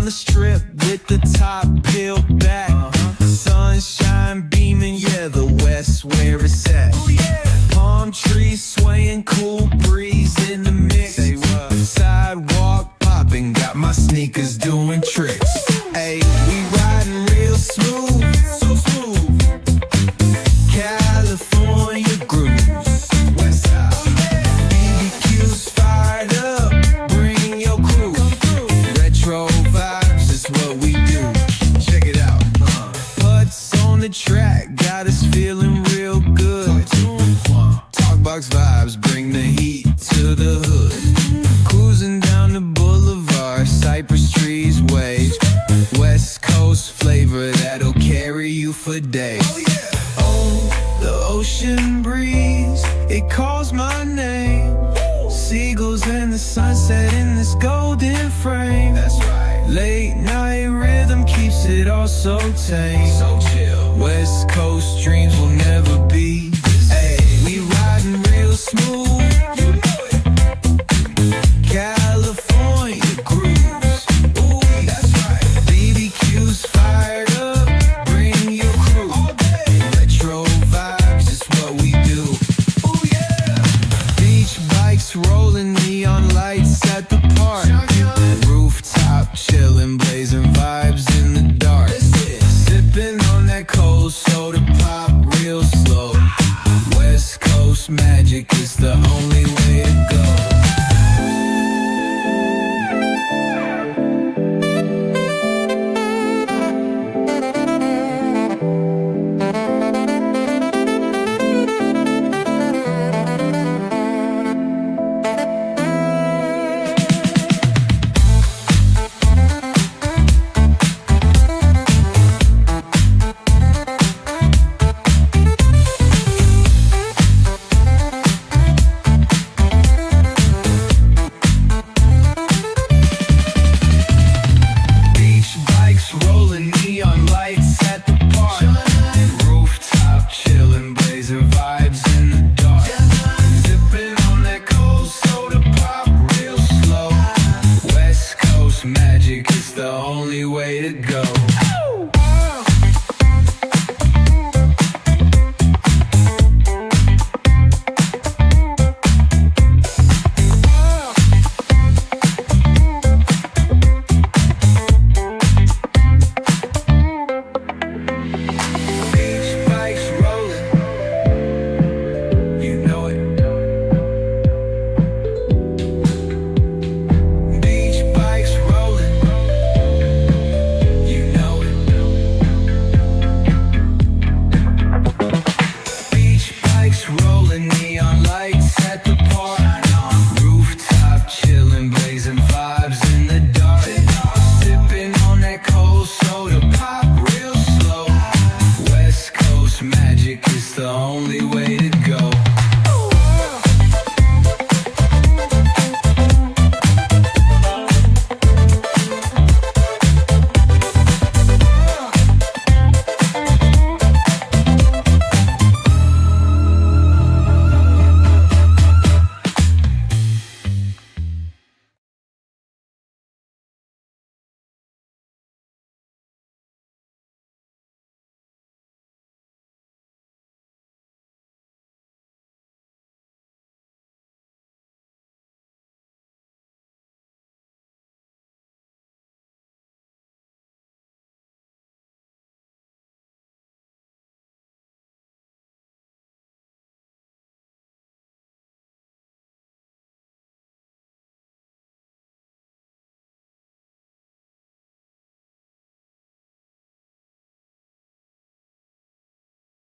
the strip with the top peeled back. Sunshine beaming, yeah, the west where it's at. Palm trees swaying, cool breeze in the mix. Sidewalk popping, got my sneakers doing tricks. Ayy, we riding real smooth, so smooth. California grooves, west side. BBQ's fired up, bring your crew. Retro vibes is what we do. Check it out. Putts on the track, got us feeling real good. Talkbox vibes, bring the heat to the hood. Cruising down the boulevard, cypress trees wave. West Coast flavor that'll carry you for days. Oh, the ocean breeze, it calls my name. Seagulls and the sunset in this golden frame. That's right. Late night rhythm keeps it all so tame. So chill. West Coast dreams will never be. Hey, we riding real smooth.